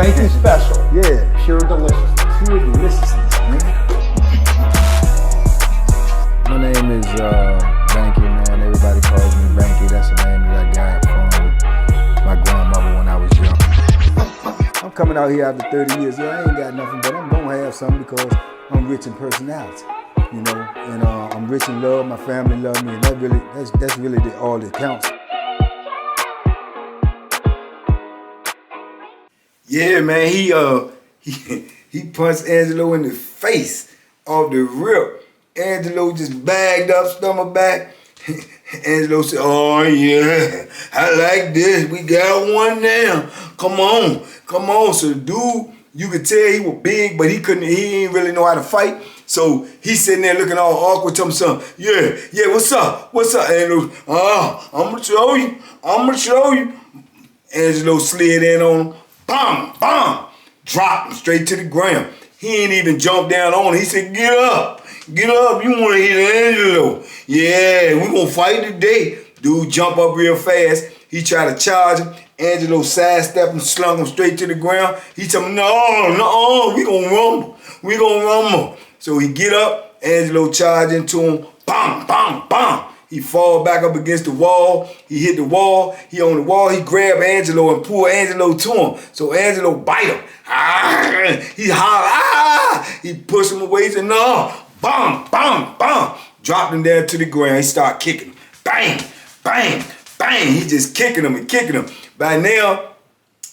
Anything special? Yeah. Pure deliciousness. Pure deliciousness, man. My name is Banky, man. Everybody calls me Banky. That's the name that I got from my grandmother when I was young. I'm coming out here after 30 years. Yeah, I ain't got nothing, but I'm gonna have something because I'm rich in personality, you know, and I'm rich in love. My family love me, and that's really all that counts. Yeah, man, he punched Angelo in the face off the rip. Angelo just bagged up, stomach back. Angelo said, "Oh yeah, I like this. We got one now. Come on." So the dude, you could tell he was big, but he didn't really know how to fight. So he's sitting there looking all awkward, telling me something. Yeah, what's up? Angelo, I'm gonna show you. Angelo slid in on him. Bam, dropped him straight to the ground. He ain't even jumped down on him. He said, get up, you wanna hit Angelo. Yeah, we gonna fight today. Dude jump up real fast. He tried to charge him. Angelo sidestepped and slung him straight to the ground. He told me, no, we gonna rumble. So he get up, Angelo charged into him, bam. He fall back up against the wall. He hit the wall. He on the wall. He grabbed Angelo and pulled Angelo to him. So Angelo bite him. He holler. He pushed him away. He said, no. Bam. Dropped him down to the ground. He start kicking him. Bang. He just kicking him. By now,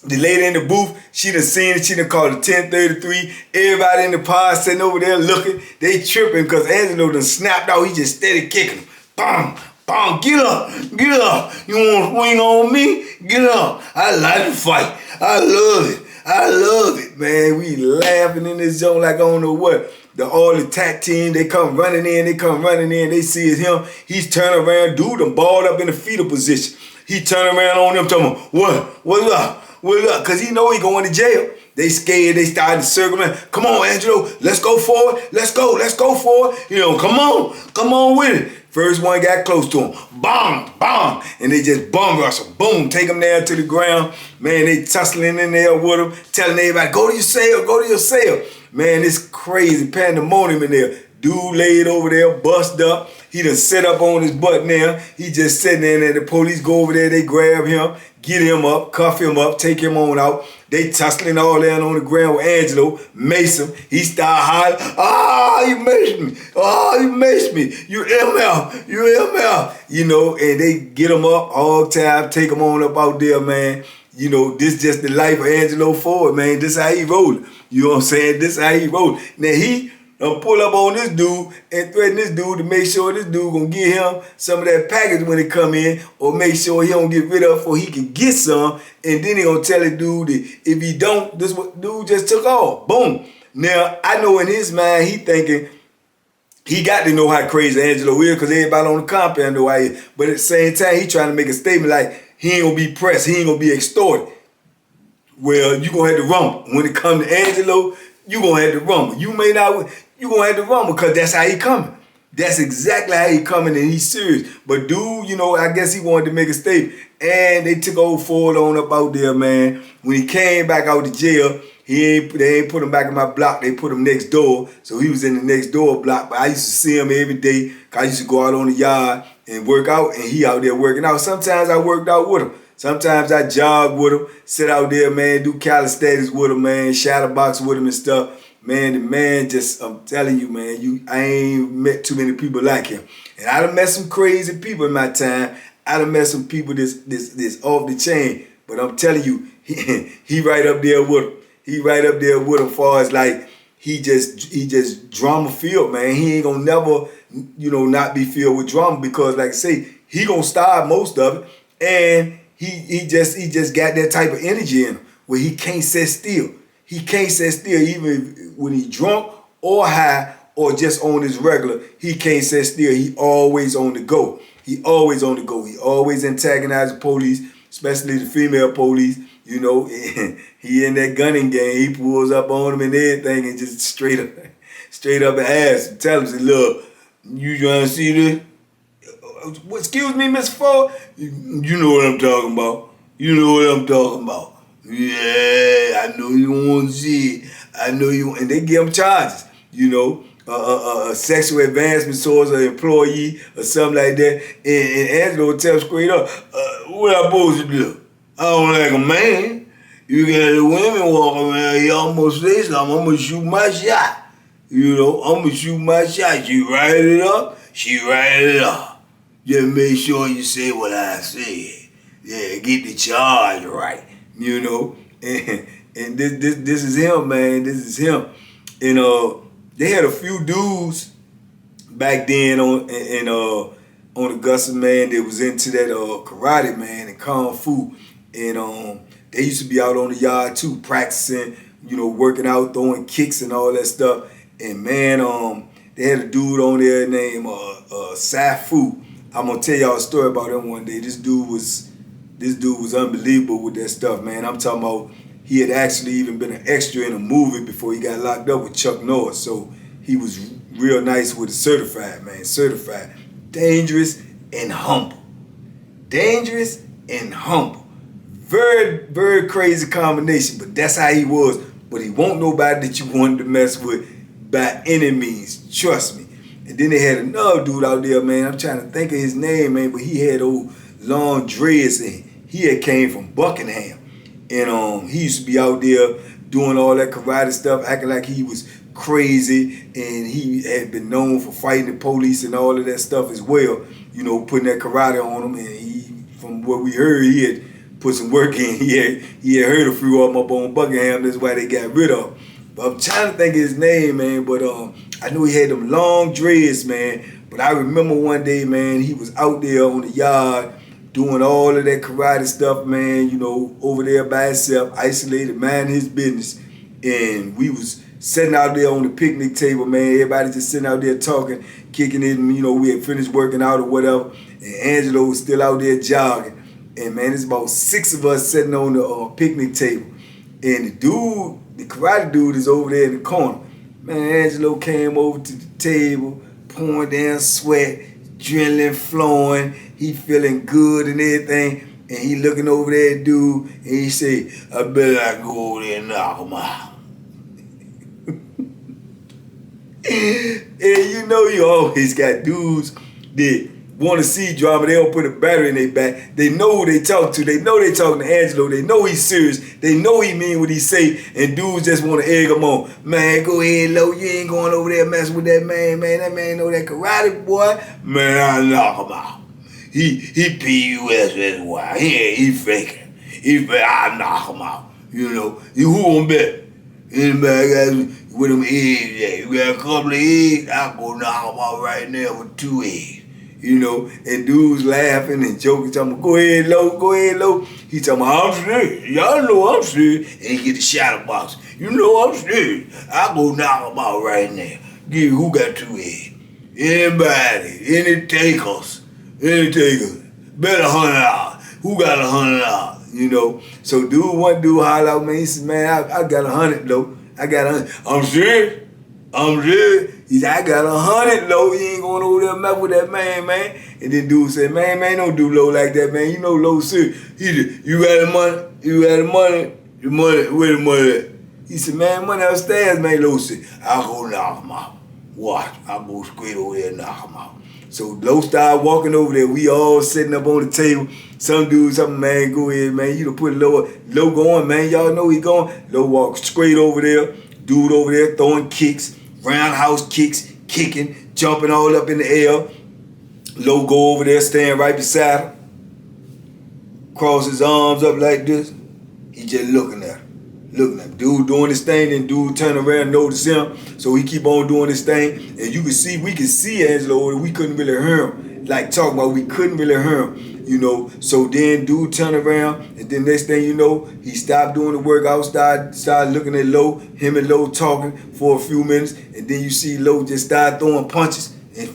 the lady in the booth, she done seen it. She done called it 1033. Everybody in the pod sitting over there looking. They tripping because Angelo done snapped out. He just steady kicking him. Bam, get up. You want to swing on me? Get up. I like to fight. I love it, man. We laughing in this zone like I don't know what. All the tag team, they come running in. They see it's him. He's turning around, dude, and balled up in the fetal position. He turn around on them, telling him, what's up? Because he know he going to jail. They scared, they started circling. Come on, Angelo, let's go forward. Let's go forward. Come on with it. First one got close to him. Bang. And they just bum rush him. Boom, take him down to the ground. Man, they tussling in there with him, telling everybody, go to your cell. Man, it's crazy pandemonium in there. Dude laid over there, bust up. He done set up on his butt now. He just sitting there and the police go over there, they grab him, get him up, cuff him up, take him on out. They tussling all down on the ground with Angelo, mace him. He start hollering, you maced me. You ML. And they get him up all the time, take him on up out there, man. This just the life of Angelo Ford, man. This how he rolled. You know what I'm saying? This how he rolled. Now he pull up on this dude and threaten this dude to make sure this dude gonna give him some of that package when it come in, or make sure he don't get rid of it before he can get some, and then he gonna tell the dude that if he don't, this dude just took off. Boom. Now, I know in his mind, he thinking he got to know how crazy Angelo is because everybody on the compound know how he is. But at the same time, he trying to make a statement like he ain't gonna be pressed, he ain't gonna be extorted. Well, you gonna have to rumble. When it come to Angelo, you gonna have to rumble. You gonna have to rumble because that's how he coming. That's exactly how he coming, and he's serious. But dude, I guess he wanted to make a statement. And they took old Ford on up out there, man. When he came back out of jail, they ain't put him back in my block. They put him next door. So he was in the next door block. But I used to see him every day. I used to go out on the yard and work out, and he out there working out. Sometimes I worked out with him. Sometimes I jog with him, sit out there, man, do calisthenics with him, man, shadow box with him and stuff. Man, the man just, I'm telling you, man, I ain't met too many people like him. And I done met some crazy people in my time. I done met some people this off the chain. But I'm telling you, he right up there with him. He right up there with him as far as like, he just drama filled, man. He ain't gonna never, not be filled with drama because like I say, he gonna start most of it. And he just got that type of energy in him where he can't sit still. He can't sit still even when he drunk or high or just on his regular. He can't sit still. He always on the go. He always antagonize the police, especially the female police. He in that gunning game. He pulls up on them and everything and just straight up and ask him, tell him, say, look, you trying to see this? Excuse me, Miss Ford? You know what I'm talking about. Yeah, I know you want to see it. I know you, and they give him charges, you know, sexual advancement towards an employee or something like that. And Angelo tell him straight up, what I supposed to do? I don't like a man. You got the women walking around here almost say something, I'm going to shoot my shot. You know, I'm going to shoot my shot. She write it up, she write it up. Just make sure you say what I said. Yeah, get the charge right. You know, and this is him, man. This is him. And they had a few dudes back then on Augusta, man, that was into that karate, man, and kung fu. And they used to be out on the yard too, practicing, you know, working out, throwing kicks and all that stuff. And man, they had a dude on there named Safu. I'm gonna tell y'all a story about him one day. This dude was unbelievable with that stuff, man. I'm talking about he had actually even been an extra in a movie before he got locked up with Chuck Norris. So he was real nice with it, certified, man, certified. Dangerous and humble. Dangerous and humble. Very, very crazy combination, but that's how he was. But he won't nobody that you wanted to mess with by any means, trust me. And then they had another dude out there, man. I'm trying to think of his name, man, but he had old long dreads and he had came from Buckingham. And he used to be out there doing all that karate stuff, acting like he was crazy, and he had been known for fighting the police and all of that stuff as well, you know, putting that karate on him. And he, from what we heard, he had put some work in. He had heard a few of them up on Buckingham. That's why they got rid of him. But I'm trying to think of his name, man. But I knew he had them long dreads, man. But I remember one day, man, he was out there on the yard doing all of that karate stuff, man, you know, over there by himself, isolated, minding his business. And we was sitting out there on the picnic table, man. Everybody just sitting out there talking, kicking it, and, you know, we had finished working out or whatever. And Angelo was still out there jogging. And, man, it's about 6 of us sitting on the picnic table. And the karate dude is over there in the corner. Man, Angelo came over to the table, pouring down sweat, adrenaline flowing. He feeling good and everything. And he looking over there, dude, and he say, I bet I go over there and knock him out. And you know you always got dudes that want to see drama. They don't put a battery in their back. They know who they talk to. They know they talking to Angelo. They know he's serious. They know he mean what he say. And dudes just want to egg him on. Man, go ahead, Lo. You ain't going over there messing with that man, man. That man know that karate, boy. Man, I'll knock him out. He P-U-S-S-Y. He faking. I'll knock him out. You know, who won't bet? Anybody got with them eggs at? You got a couple of eggs? I'll go knock him out right now with 2 eggs. You know, and dudes laughing and joking, talking about, go ahead, Lo. He talking about, I'm serious. Y'all know I'm serious. And he get the shadow box. You know I'm serious. I'll go knock him out right now. Give who got 2 eggs? Anybody, any takers. Bet $100. Who got $100? You know. So one dude holler out, man, he said, man, I got 100, Lo. I got 100. I'm serious. He said, I got 100, Lo. You ain't going over there and mess with that man. And then dude said, man, don't do Lo like that, man. You know Lo serious. He said, you got the money? The money, where the money at? He said, man, money upstairs, man. Lo said, I'll go knock him out. Watch, I'll go straight over there and knock him out. So Lo started walking over there. We all sitting up on the table. Some dude, man, go ahead, man. You done put Lo going, man. Y'all know he going. Lo walked straight over there. Dude over there throwing kicks, roundhouse kicks, kicking, jumping all up in the air. Lo go over there, stand right beside him. Cross his arms up like this. He just looking at him. Dude doing his thing, and dude turn around and notice him. So he keep on doing his thing. And we could see Angelo, we couldn't really hear him. Like talking about, we couldn't really hear him, you know. So then dude turn around, and then next thing you know, he stopped doing the workout, started looking at Lo, him and Lo talking for a few minutes, and then you see Lo just start throwing punches and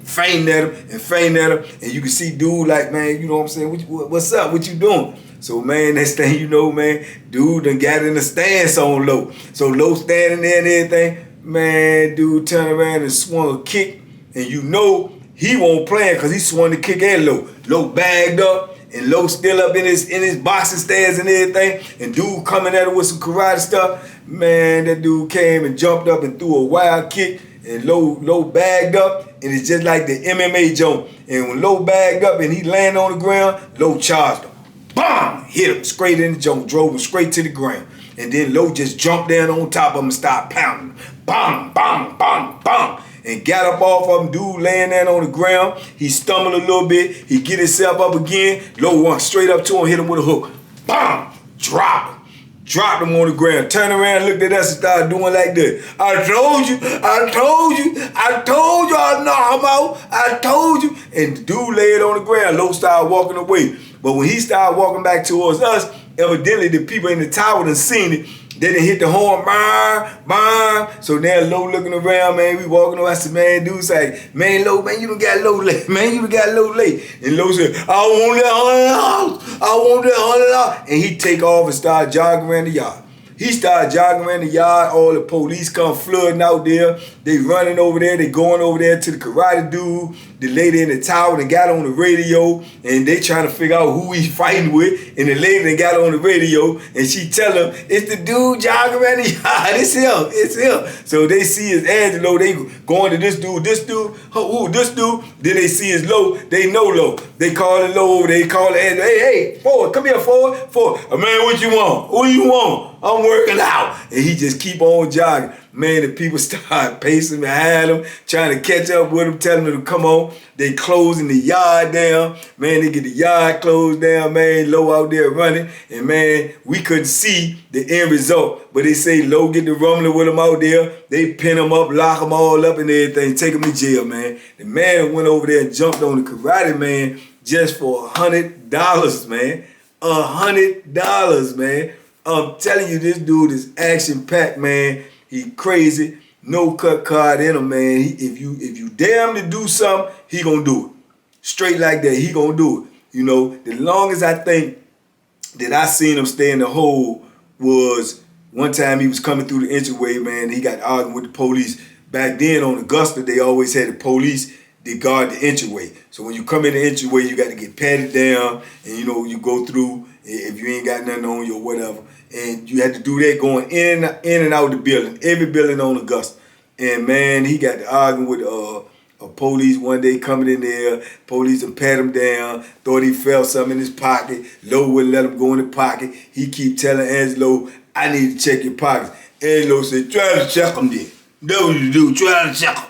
fainting at him, and you can see dude like, man, you know what I'm saying, what's up, what you doing? So, man, next thing you know, man, dude done got in the stance on Lo. So Lo standing there and everything, man, dude turned around and swung a kick, and you know he won't play because he swung the kick at Lo. Lo bagged up and Low still up in his boxing stance and everything, and dude coming at him with some karate stuff. Man, that dude came and jumped up and threw a wild kick, and Low bagged up, and it's just like the MMA joint. And when Low bagged up and he landed on the ground, Low charged him. Bam! Hit him straight in the joint, drove him straight to the ground. And then Low just jumped down on top of him and started pounding him. Bam, bam, bam, bam. And got up off of him, dude laying there on the ground. He stumbled a little bit. He get himself up again. Low went straight up to him, hit him with a hook. Bam! Drop him. Dropped him on the ground. Turned around, looked at us and started doing like this. I told you, I told you, I told you I knock him out. I told you. And the dude laid on the ground. Low started walking away. But when he started walking back towards us, evidently the people in the tower done seen it. They done hit the horn, bang, bang. So now Low looking around, man. We walking around. I said, man, dude say, man, Low, man, you done got Low late. Man, you done got Low late. And Low said, I want that $100. I want that $100. And he take off and start jogging around the yard. He started jogging around the yard. All the police come flooding out there. They running over there. They going over there to the karate dude. The lady in the tower that got on the radio, and they trying to figure out who he's fighting with. And the lady that got on the radio, and she tell him, it's the dude jogging around the yard. It's him. It's him. So they see his Angelo. They going to this dude, this dude, this dude. Then they see his Low. They know Low. They call it Low. They call it Angelo. Hey, Ford, come here, Ford. Man, what you want? What you want? I'm working out. And he just keep on jogging. Man, the people start pacing behind him, trying to catch up with him, telling him to come on. They closing the yard down. Man, they get the yard closed down, man. Low out there running. And, man, we couldn't see the end result. But they say Low get the rumbling with him out there. They pin him up, lock him all up and everything, take him to jail, man. The man went over there and jumped on the karate man just for $100, man. $100, man. I'm telling you, this dude is action-packed, man. He crazy, no cut card in him, man. If you dare him to do something, he gonna do it. Straight like that, he gonna do it. You know, the longest I think that I seen him stay in the hole was one time he was coming through the entryway, man. He got arguing with the police. Back then on Augusta, they always had the police that guard the entryway. So when you come in the entryway, you got to get patted down, and you know, you go through if you ain't got nothing on you or whatever. And you had to do that going in and out of the building, every building on Augusta. And man, he got to arguing with a police one day coming in there. Police and pat him down, thought he felt something in his pocket. Low wouldn't let him go in the pocket. He keep telling Angelo, I need to check your pockets. Angelo said, try to check them then. That's what you do, try to check them.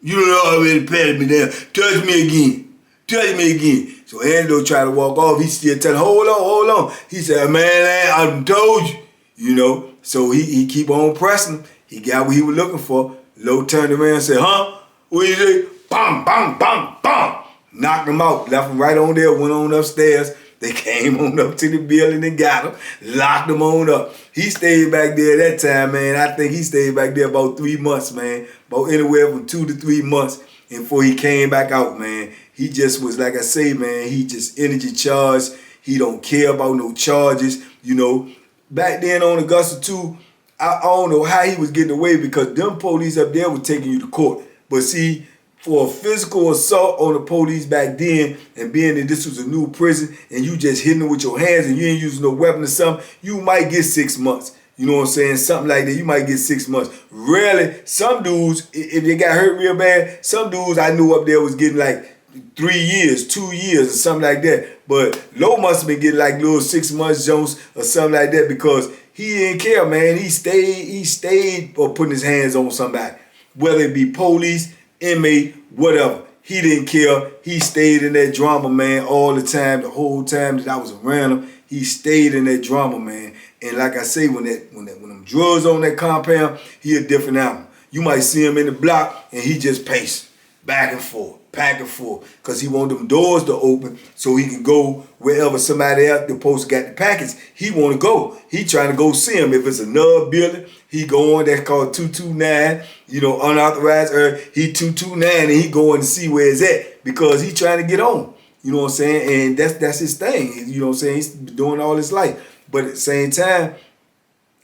You don't already patted me down. Touch me again. Touch me again. So Angelo tried to walk off. He still telling, hold on. He said, man, I done told you. You know, so he keep on pressing. He got what he was looking for. Low turned around and said, huh? What you say? Bam, bam, bam, bam. Knocked him out. Left him right on there. Went on upstairs. They came on up to the building and got him. Locked him on up. He stayed back there that time, man. I think he stayed back there about 3 months, man. About anywhere from 2 to 3 months before he came back out, man. He just was, like I say, man, he just energy charged. He don't care about no charges, you know. Back then on Augusta, too, I don't know how he was getting away because them police up there were taking you to court. But see, for a physical assault on the police back then, and being that this was a new prison, and you just hitting them with your hands and you ain't using no weapon or something, you might get 6 months. You know what I'm saying? Something like that, you might get 6 months. Rarely, some dudes, if they got hurt real bad, some dudes I knew up there was getting like 3 years, 2 years, or something like that. But Low must have been getting like little 6 months Jones or something like that because he didn't care, man. He stayed or putting his hands on somebody. Whether it be police, inmate, whatever. He didn't care. He stayed in that drama, man, all the time, the whole time that I was around him. He stayed in that drama, man. And like I say, when them drugs on that compound, he a different animal. You might see him in the block and he just pacing back and forth. Because he want them doors to open so he can go wherever somebody else the post got the packets. He want to go. He trying to go see him. If it's another building, he going. That's called 229. You know, unauthorized. He 229 and he going to see where it's at because he trying to get on. You know what I'm saying? And that's his thing. You know what I'm saying? He's been doing all his life. But at the same time,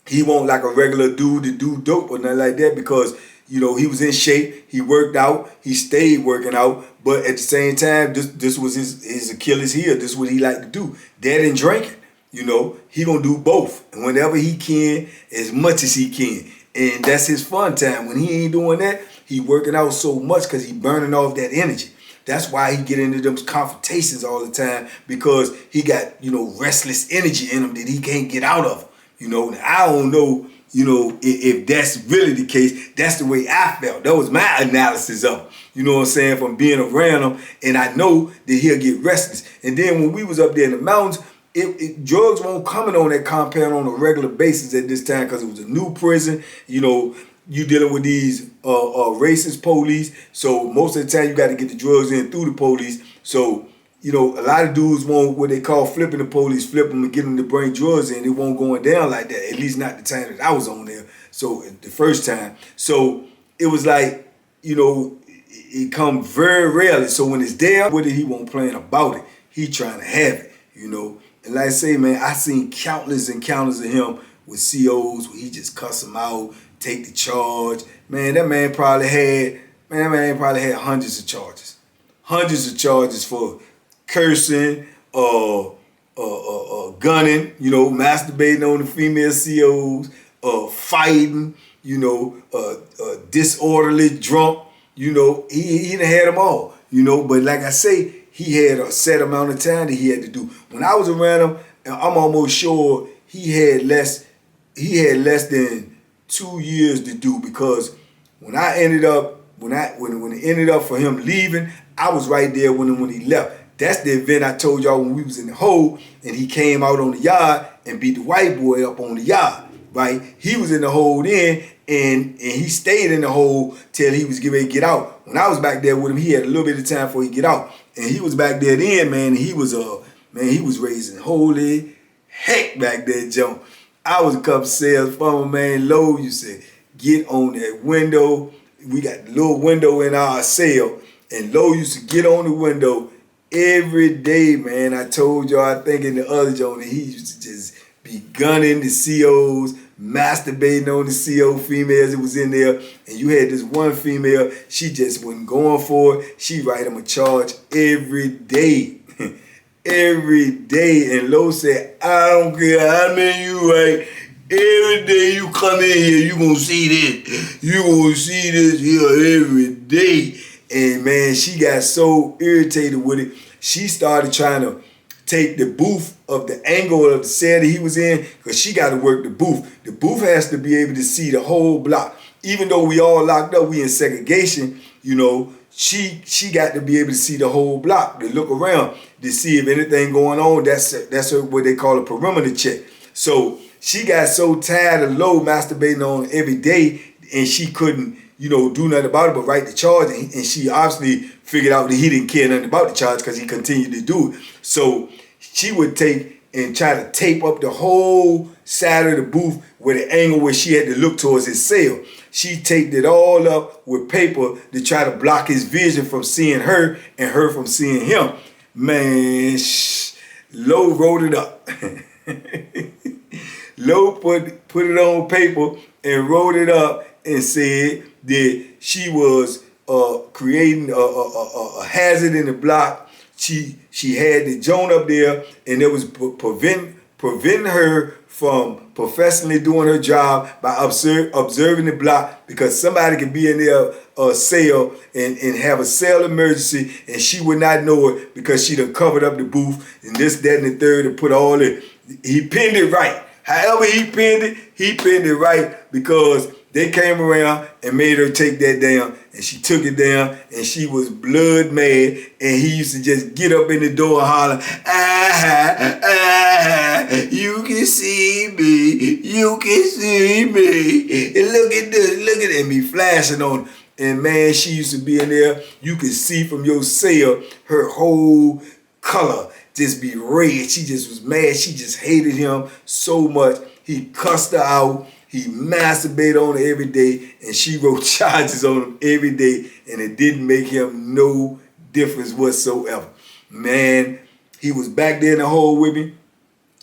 he won't like a regular dude to do dope or nothing like that because he was in shape. He worked out. He stayed working out. But at the same time, this was his Achilles heel. This is what he liked to do. That and drinking. He gonna do both. And whenever he can, as much as he can. And that's his fun time. When he ain't doing that, he working out so much because he burning off that energy. That's why he get into them confrontations all the time, because he got, restless energy in him that he can't get out of. Now, I don't know, if that's really the case. That's the way I felt. That was my analysis of him. You know what I'm saying? From being around him. And I know that he'll get restless. And then when we was up there in the mountains, drugs weren't coming on that compound on a regular basis at this time, because it was a new prison. You dealing with these racist police, so most of the time you got to get the drugs in through the police. So a lot of dudes want what they call flipping the police, flip them and get them to bring drugs in. It won't going down like that, at least not the time that I was on there. So the first time, so it was like, it come very rarely. So when it's there with it, he won't plan about it. He trying to have it, And like I say, man, I seen countless encounters of him with COs where he just cuss them out, take the charge. Man, that man probably had hundreds of charges. Hundreds of charges for cursing, gunning, masturbating on the female COs, fighting, disorderly, drunk. He done had them all, But like I say, he had a set amount of time that he had to do. When I was around him, I'm almost sure he had less than 2 years to do, because when it ended up for him leaving, I was right there when he left. That's the event I told y'all when we was in the hole and he came out on the yard and beat the white boy up on the yard, right? He was in the hole then, and he stayed in the hole till he was getting ready to get out. When I was back there with him, he had a little bit of time before he get out. And he was back there then, man, and he was raising holy heck back there, Joe. I was a couple cells from him, man. Low, you said, get on that window. We got the little window in our cell, and Low used to get on the window every day, man. I told y'all, I think in the other joint, that he used to just be gunning the COs, masturbating on the CO females that was in there. And you had this one female, she just wasn't going for it. She write him a charge every day. Every day. And Lo said, I don't care how many you write. Every day you come in here, you gonna see this. You gonna see this here every day. And man, she got so irritated with it. She started trying to take the booth of the angle of the cell that he was in, because she got to work the booth. The booth has to be able to see the whole block. Even though we all locked up, we in segregation, she got to be able to see the whole block, to look around, to see if anything going on. That's what they call a perimeter check. So she got so tired of Low masturbating on every day, and she couldn't, do nothing about it but write the charge. And she obviously figured out that he didn't care nothing about the charge because he continued to do it. So she would take and try to tape up the whole side of the booth with the angle where she had to look towards his cell. She taped it all up with paper to try to block his vision from seeing her and her from seeing him. Man, Low wrote it up. Low put it on paper and wrote it up and said that she was creating a hazard in the block. She had the joint up there, and it was preventing her from professionally doing her job by observing the block, because somebody could be in their cell and have a cell emergency, and she would not know it because she done covered up the booth and this, that, and the third, and put all it. He pinned it right. However he pinned it right, because they came around and made her take that down, and she took it down, and she was blood mad, and he used to just get up in the door and holler, you can see me, you can see me, and look at this, look at it, and be flashing on her. And man, she used to be in there, you could see from your cell, her whole color just be red. She just was mad. She just hated him so much. He cussed her out. He masturbated on her every day, and she wrote charges on him every day, and it didn't make him no difference whatsoever. Man, he was back there in the hole with me.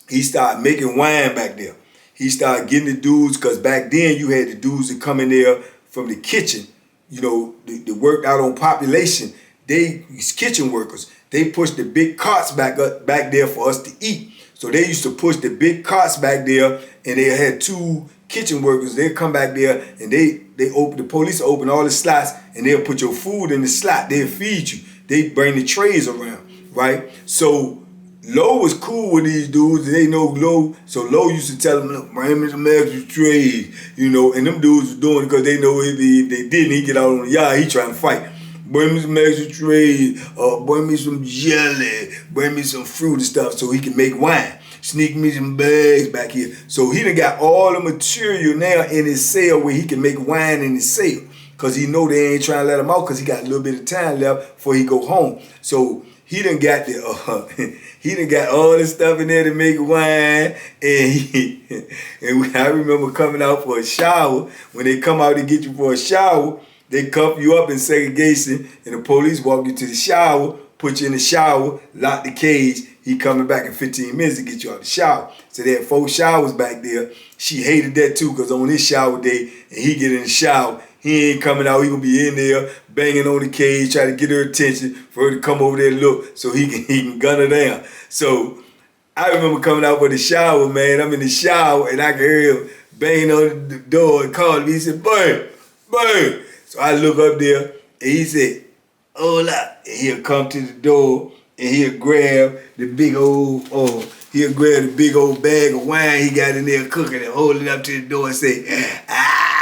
He started making wine back there. He started getting the dudes, because back then you had the dudes that come in there from the kitchen, they worked out on population. These kitchen workers, they pushed the big carts back there for us to eat. So they used to push the big carts back there, and they had 2 kitchen workers. They'd come back there, and the police open all the slots, and they'll put your food in the slot. They'll feed you. They bring the trays around, right? So Lowe was cool with these dudes. They know Lowe, so Lowe used to tell them, "Look, bring me some extra trays," and them dudes was doing it because they know if they didn't, he get out on the yard, he trying to fight. Bring me some extra trays, bring me some jelly, bring me some fruit and stuff so he can make wine. Sneak me some bags back here. So he done got all the material now in his cell where he can make wine in his cell. Because he know they ain't trying to let him out because he got a little bit of time left before he go home. So he done got he done got all this stuff in there to make wine. And I remember coming out for a shower. When they come out to get you for a shower, they cuff you up in segregation, and the police walk you to the shower, put you in the shower, lock the cage. He coming back in 15 minutes to get you out the shower. So they had 4 showers back there. She hated that too, because on his shower day, and he get in the shower, he ain't coming out. He gonna be in there banging on the cage, trying to get her attention for her to come over there and look so he can gun her down. So I remember coming out for the shower, man. I'm in the shower, and I can hear him banging on the door and calling me. He said, "Boy, boy." So I look up there, and he said, "Hola." And he'll come to the door, and he'll grab the big old bag of wine he got in there cooking and hold it up to the door and say, "Ah,"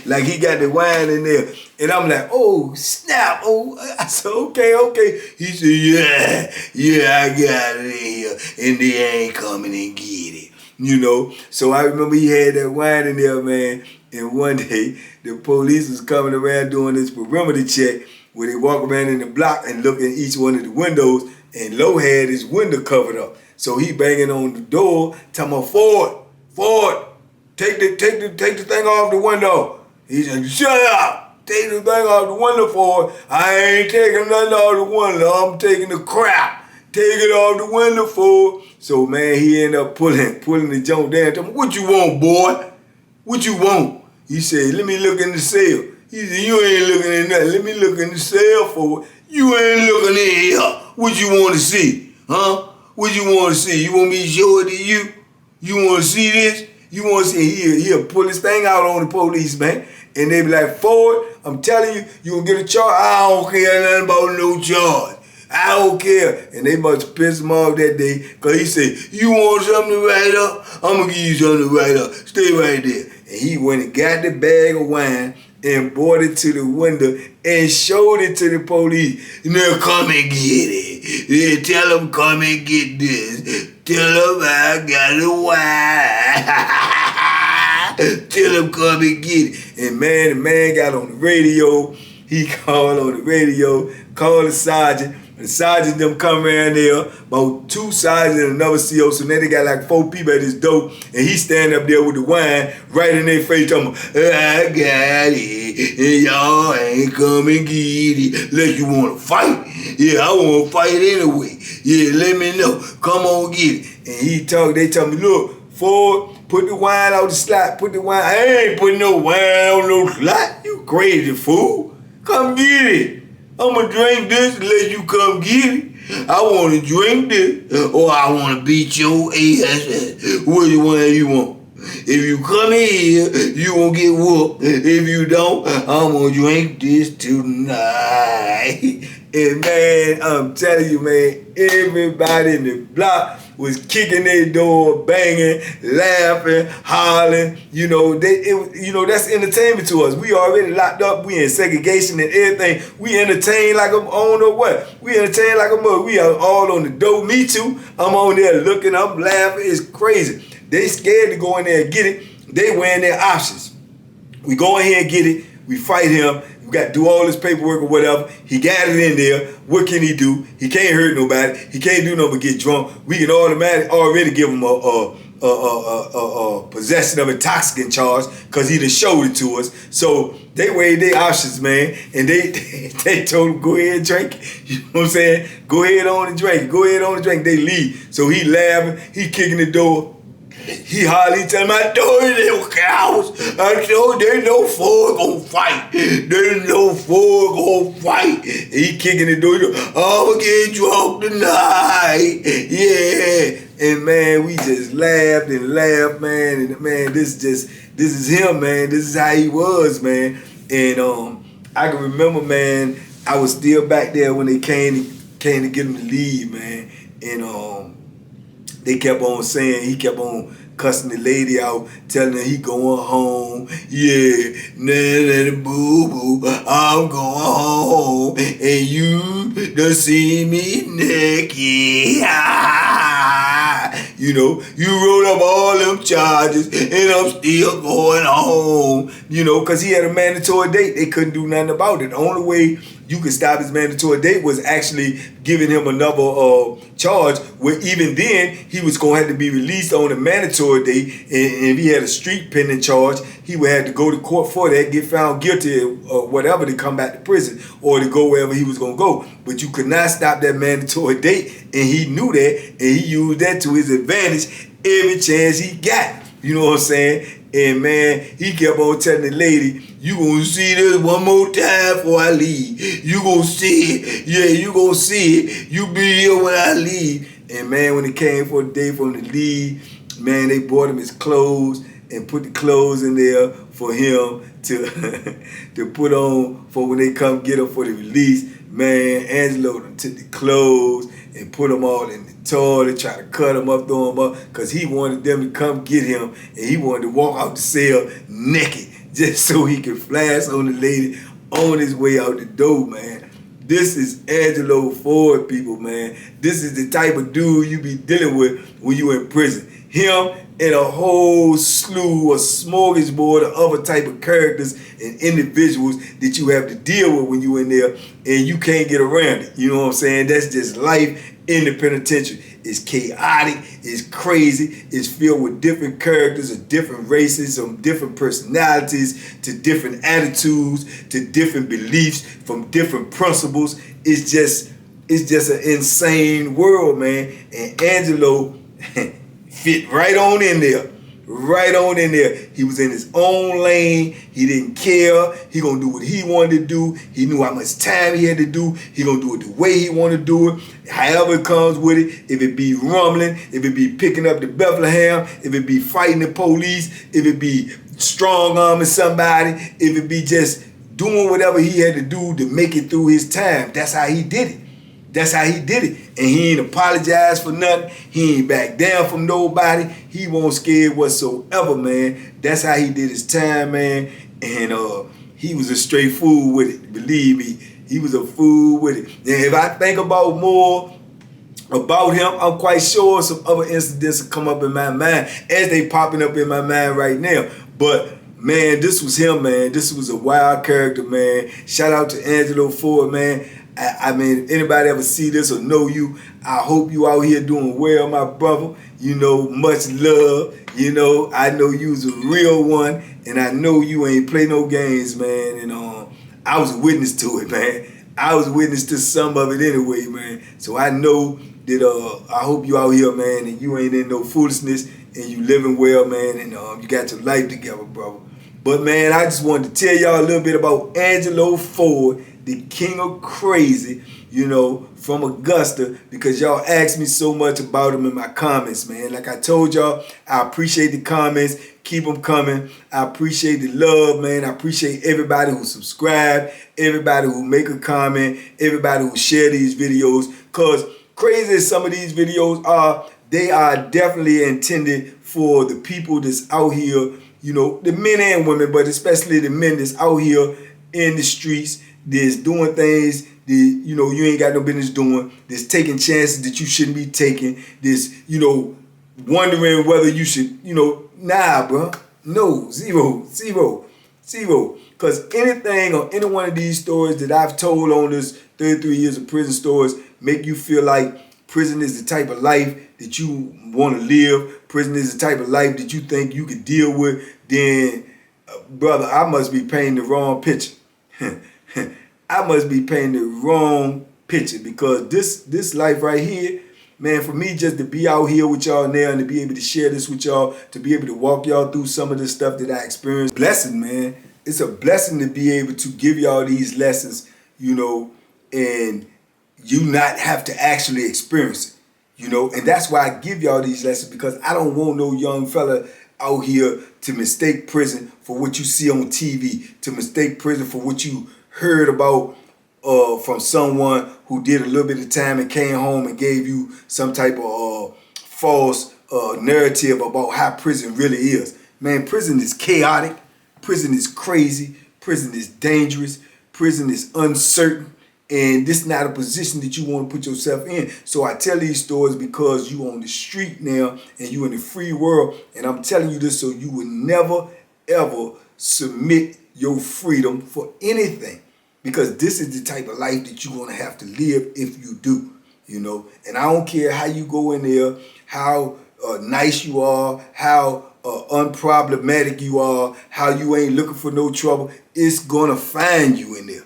like he got the wine in there. And I'm like, "Oh, snap." Oh, I said, okay. He said, yeah, I got it in here, and they ain't coming and get it. So I remember he had that wine in there, man. And one day, the police was coming around doing this perimeter check where they walk around in the block and look at each one of the windows, and Lowe had his window covered up. So he banging on the door, telling me, Ford, take the thing off the window. He said, "Shut up, take the thing off the window, Ford. I ain't taking nothing off the window, I'm taking the crap. Take it off the window, Ford." So man, he ended up pulling the junk down. Tell me, "What you want, boy? What you want?" He said, "Let me look in the cell." He said, "You ain't looking in that. Let me look in the cell for it. You ain't looking in here. What you want to see? Huh? What you want to see? You want me to show it to you? You want to see this? You want to see?" He'll pull his thing out on the police, man. And they be like, "Ford, I'm telling you, you gonna get a charge. I don't care nothing about no charge. I don't care." And they must piss him off that day because he said, "You want something to write up? I'm going to give you something to write up. Stay right there." And he went and got the bag of wine and brought it to the window and showed it to the police. "Now come and get it. Yeah, tell them come and get this. Tell them I got the wine. Tell them come and get it." And man, the man got on the radio. He called on the radio, called the sergeant. The sergeant them come around there, about 2 sergeants and another CO, so now they got like 4 people at his door, and he standing up there with the wine right in their face, talking about, "I got it, and y'all ain't come and get it. Unless you want to fight. Yeah, I want to fight anyway. Yeah, let me know. Come on, get it." And they tell me, "Look, Ford, put the wine out the slot. Put the wine." "I ain't putting no wine on no slot. You crazy fool. Come get it. I'm going to drink this unless you come get it. I want to drink this, or I want to beat your ass. Which one you want? If you come in here, you going to get whooped. If you don't, I'm going to drink this tonight." And man, I'm telling you, man, everybody in the block was kicking their door, banging, laughing, hollering. That's entertainment to us. We already locked up. We in segregation and everything. We entertain like I don't know what. We entertain like a mother. We are all on the door. Me too. I'm on there looking. I'm laughing. It's crazy. They scared to go in there and get it. They weighing their options. We go in here and get it. We fight him. We got to do all this paperwork or whatever. He got it in there. What can he do? He can't hurt nobody. He can't do nothing but get drunk. We can already give him a possession of intoxicant charge because he done showed it to us. So they weighed their options, man, and they told him, "Go ahead and drink it." You know what I'm saying? "Go ahead on and drink it. Go ahead on and drink it." They leave. So he laughing. He kicking the door. He hardly tell me, I told you they were cowards. I told you they know four gonna fight. They know four gonna fight. And he kicking the door. I'ma get drunk tonight. Yeah. And man, we just laughed and laughed, man. And man, this is him, man. This is how he was, man. And I can remember, man, I was still back there when they came to get him to leave, man. And they kept on saying, he kept on cussing the lady out, telling her he going home. Yeah, nah, boo boo, I'm going home, and you done see me naked. You know, you wrote up all them charges, and I'm still going home. You know, because he had a mandatory date. They couldn't do nothing about it. The only way you could stop his mandatory date was actually giving him another charge, where even then he was going to have to be released on a mandatory date, and if he had a street pending charge, he would have to go to court for that, get found guilty or whatever, to come back to prison or to go wherever he was going to go. But you could not stop that mandatory date, and he knew that, and he used that to his advantage every chance he got. You know what I'm saying? And man, he kept on telling the lady, you gonna see this one more time before I leave. You gonna see it. Yeah, you gonna see it. You be here when I leave. And man, when it came for the day for him to leave, man, they bought him his clothes and put the clothes in there for him to to put on for when they come get him for the release. Man, Angelo took the clothes and put them all in the toilet, try to cut them up, throw them up, because he wanted them to come get him, and he wanted to walk out the cell naked just so he could flash on the lady on his way out the door, man. This is Angelo Ford, people, man. This is the type of dude you be dealing with when you in prison. Him and a whole slew, a smorgasbord of other type of characters and individuals that you have to deal with when you in there, and you can't get around it. You know what I'm saying? That's just life in the penitentiary. It's chaotic, it's crazy, it's filled with different characters of different races, from different personalities, to different attitudes, to different beliefs, from different principles. It's just an insane world, man. And Angelo fit right on in there. Right on in there. He was in his own lane. He didn't care. He gonna do what he wanted to do. He knew how much time he had to do. He gonna do it the way he wanted to do it. However it comes with it. If it be rumbling, if it be picking up the Bethlehem, if it be fighting the police, if it be strong arming somebody, if it be just doing whatever he had to do to make it through his time. That's how he did it. That's how he did it. And he ain't apologized for nothing. He ain't back down from nobody. He won't scared whatsoever, man. That's how he did his time, man. And he was a straight fool with it. Believe me, he was a fool with it. And if I think about more about him, I'm quite sure some other incidents will come up in my mind as they popping up in my mind right now. But man, this was him, man. This was a wild character, man. Shout out to Angelo Ford, man. I mean, if anybody ever see this or know you, I hope you out here doing well, my brother. You know, much love. You know, I know you's a real one, and I know you ain't play no games, man. And I was a witness to it, man. I was a witness to some of it anyway, man. So I know that I hope you out here, man, and you ain't in no foolishness, and you living well, man, and you got your life together, brother. But man, I just wanted to tell y'all a little bit about Angelo Ford, the king of crazy, you know, from Augusta, because y'all asked me so much about him in my comments, man. Like I told y'all, I appreciate the comments. Keep them coming. I appreciate the love, man. I appreciate everybody who subscribe, everybody who make a comment, everybody who share these videos, because crazy as some of these videos are, they are definitely intended for the people that's out here, you know, the men and women, but especially the men that's out here in the streets, that's doing things that, you know, you ain't got no business doing, that's taking chances that you shouldn't be taking, that's, you know, wondering whether you should, you know, nah, bro. No, zero. Because anything or any one of these stories that I've told on this 33 years of prison stories make you feel like prison is the type of life that you want to live, prison is the type of life that you think you could deal with, then, brother, I must be painting the wrong picture. I must be painting the wrong picture, because this life right here, man, for me just to be out here with y'all now and to be able to share this with y'all, to be able to walk y'all through some of the stuff that I experienced, blessing, man. It's a blessing to be able to give y'all these lessons, you know, and you not have to actually experience it, you know. And that's why I give y'all these lessons, because I don't want no young fella out here to mistake prison for what you see on TV, to mistake prison for what you heard about from someone who did a little bit of time and came home and gave you some type of false narrative about how prison really is. Man, prison is chaotic. Prison is crazy. Prison is dangerous. Prison is uncertain. And this is not a position that you want to put yourself in. So I tell these stories because you on the street now and you in the free world. And I'm telling you this so you would never, ever submit your freedom for anything. Because this is the type of life that you're going to have to live if you do, you know. And I don't care how you go in there, how nice you are, how unproblematic you are, how you ain't looking for no trouble. It's going to find you in there.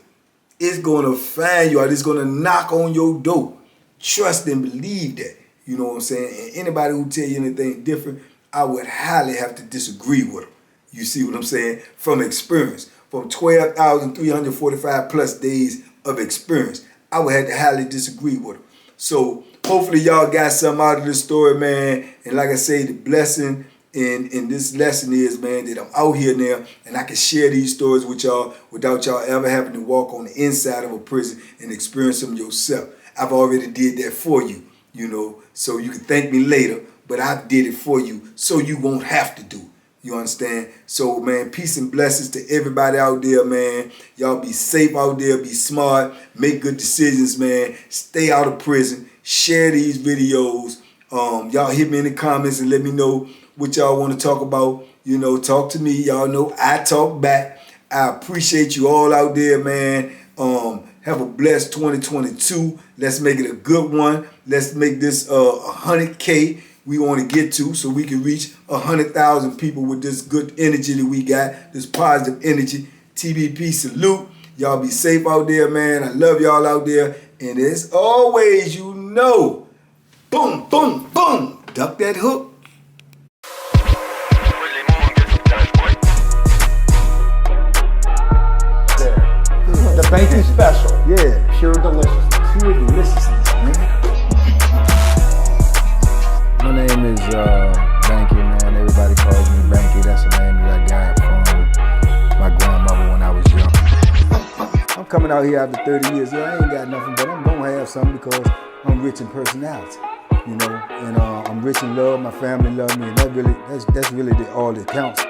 It's going to find you out. It's going to knock on your door. Trust and believe that. You know what I'm saying? And anybody who tell you anything different, I would highly have to disagree with them. You see what I'm saying? From experience. From 12,345 plus days of experience, I would have to highly disagree with them. So hopefully y'all got something out of this story, man. And like I say, the blessing in this lesson is, man, that I'm out here now and I can share these stories with y'all without y'all ever having to walk on the inside of a prison and experience them yourself. I've already did that for you, you know, so you can thank me later, but I did it for you so you won't have to do it. You understand? So, man, peace and blessings to everybody out there, man. Y'all be safe out there. Be smart. Make good decisions, man. Stay out of prison. Share these videos. Y'all hit me in the comments and let me know what y'all want to talk about. You know, talk to me. Y'all know I talk back. I appreciate you all out there, man. Have a blessed 2022. Let's make it a good one. Let's make this 100K. We want to get to so we can reach 100,000 people with this good energy that we got, this positive energy. TBP salute. Y'all be safe out there, man. I love y'all out there. And as always, you know, boom, boom, boom. Duck that hook. There. The bacon special. Yeah. Pure deliciousness. Pure deliciousness, man. My name is Banky, man. Everybody calls me Banky. That's the name that I got from my grandmother when I was young. I'm coming out here after 30 years. Yeah, I ain't got nothing, but I'm gonna have something because I'm rich in personality, you know. And I'm rich in love. My family love me, and that's really all that counts.